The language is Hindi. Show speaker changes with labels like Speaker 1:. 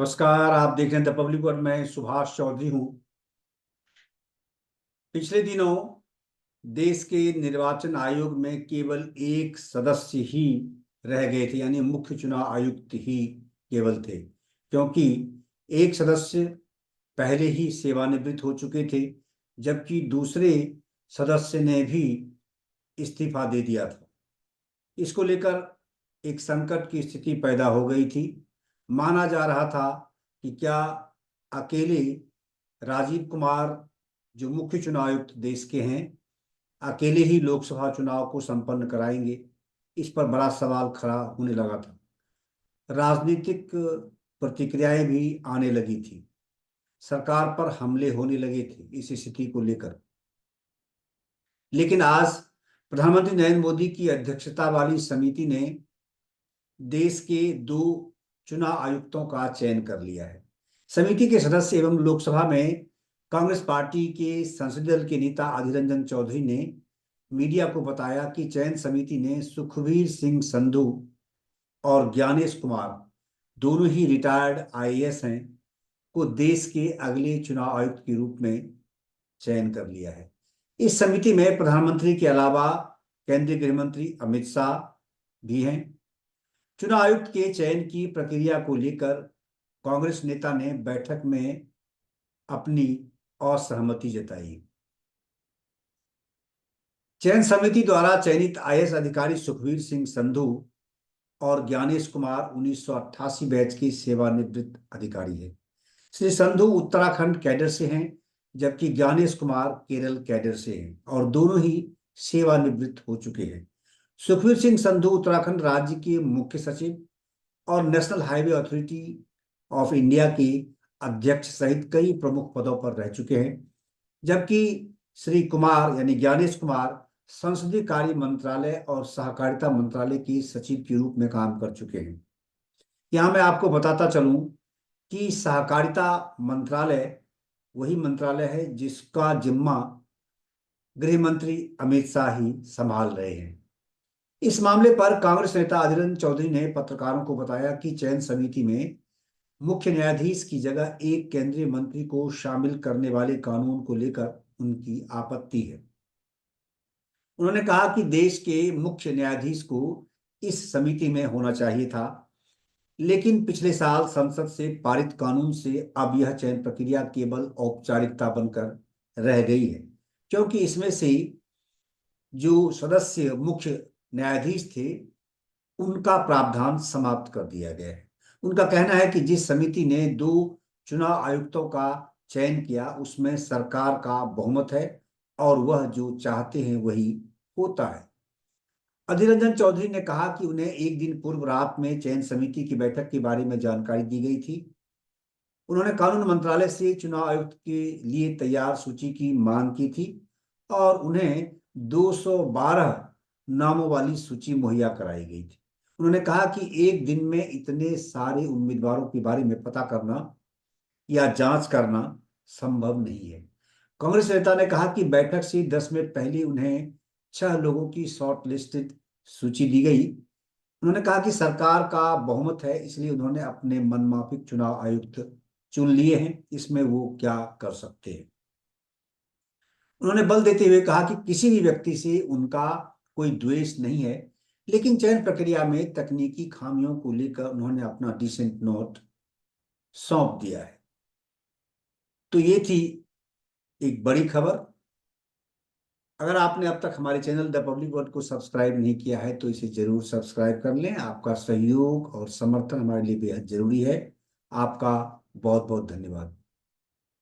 Speaker 1: नमस्कार। आप देख रहे हैं द पब्लिक वर्ड। मैं सुभाष चौधरी हूँ। पिछले दिनों देश के निर्वाचन आयोग में केवल एक सदस्य ही रह गए थे, यानी मुख्य चुनाव आयुक्त ही केवल थे, क्योंकि एक सदस्य पहले ही सेवानिवृत्त हो चुके थे, जबकि दूसरे सदस्य ने भी इस्तीफा दे दिया था। इसको लेकर एक संकट की स्थिति पैदा हो गई थी। माना जा रहा था कि क्या अकेले राजीव कुमार, जो मुख्य चुनाव आयुक्त देश के हैं, अकेले ही लोकसभा चुनाव को संपन्न कराएंगे। इस पर बड़ा सवाल खड़ा होने लगा था। राजनीतिक प्रतिक्रियाएं भी आने लगी थी। सरकार पर हमले होने लगे थे इस स्थिति को लेकर। लेकिन आज प्रधानमंत्री नरेंद्र मोदी की अध्यक्षता वाली समिति ने देश के 2 चुनाव आयुक्तों का चयन कर लिया है। समिति के सदस्य एवं लोकसभा में कांग्रेस पार्टी के संसदीय दल के नेता अधीर रंजन चौधरी ने मीडिया को बताया कि चयन समिति ने सुखबीर सिंह संधू और ज्ञानेश कुमार, दोनों ही रिटायर्ड आईएएस हैं, को देश के अगले चुनाव आयुक्त के रूप में चयन कर लिया है। इस समिति में प्रधानमंत्री के अलावा केंद्रीय गृह मंत्री अमित शाह भी हैं। चुनाव आयुक्त के चयन की प्रक्रिया को लेकर कांग्रेस नेता ने बैठक में अपनी असहमति जताई। चयन समिति द्वारा चयनित आईएएस अधिकारी सुखबीर सिंह संधू और ज्ञानेश कुमार 1988 बैच के सेवानिवृत्त अधिकारी हैं। श्री संधू उत्तराखंड कैडर से हैं, जबकि ज्ञानेश कुमार केरल कैडर से हैं और दोनों ही सेवानिवृत्त हो चुके हैं। सुखबीर सिंह संधू उत्तराखंड राज्य के मुख्य सचिव और national highway authority of India के अध्यक्ष सहित कई प्रमुख पदों पर रह चुके हैं, जबकि श्री कुमार यानी ज्ञानेश कुमार संसदीय कार्य मंत्रालय और सहकारिता मंत्रालय के सचिव के रूप में काम कर चुके हैं। यहाँ मैं आपको बताता चलूं कि सहकारिता मंत्रालय वही मंत्रालय है जिसका जिम्मा गृह मंत्री अमित शाह ही संभाल रहे हैं। इस मामले पर कांग्रेस नेता अधीर रंजन चौधरी ने पत्रकारों को बताया कि चयन समिति में मुख्य न्यायाधीश की जगह एक केंद्रीय मंत्री को शामिल करने वाले कानून को लेकर उनकी आपत्ति है। उन्होंने कहा कि देश के मुख्य न्यायाधीश को इस समिति में होना चाहिए था, लेकिन पिछले साल संसद से पारित कानून से अब यह चयन प्रक्रिया केवल औपचारिकता बनकर रह गई है, क्योंकि इसमें से जो सदस्य मुख्य न्यायाधीश थे उनका प्रावधान समाप्त कर दिया गया है। उनका कहना है कि जिस समिति ने 2 चुनाव आयुक्तों का चयन किया उसमें सरकार का बहुमत है और वह जो चाहते हैं वही होता है। अधीर रंजन चौधरी ने कहा कि उन्हें एक दिन पूर्व रात में चयन समिति की बैठक के बारे में जानकारी दी गई थी। उन्होंने कानून मंत्रालय से चुनाव आयुक्त के लिए तैयार सूची की मांग की थी और उन्हें 212 नामों वाली सूची मुहैया कराई गई थी। उन्होंने कहा कि एक दिन में इतने सारे उम्मीदवारों के बारे में पता करना या जांच करना संभव नहीं है। कांग्रेस नेता ने कहा कि बैठक से 10 मिनट पहले उन्हें 6 लोगों की शॉर्ट लिस्टेड सूची दी गई। उन्होंने कहा कि सरकार का बहुमत है, इसलिए उन्होंने अपने मनमाफिक चुनाव आयुक्त चुन लिए हैं, इसमें वो क्या कर सकते हैं। उन्होंने बल देते हुए कहा कि किसी भी व्यक्ति से उनका कोई द्वेष नहीं है, लेकिन चयन प्रक्रिया में तकनीकी खामियों को लेकर उन्होंने अपना डिसेंट नोट सौंप दिया है। तो ये थी एक बड़ी खबर। अगर आपने अब तक हमारे चैनल द पब्लिक वर्ड को सब्सक्राइब नहीं किया है तो इसे जरूर सब्सक्राइब कर लें। आपका सहयोग और समर्थन हमारे लिए बेहद जरूरी है। आपका बहुत बहुत धन्यवाद।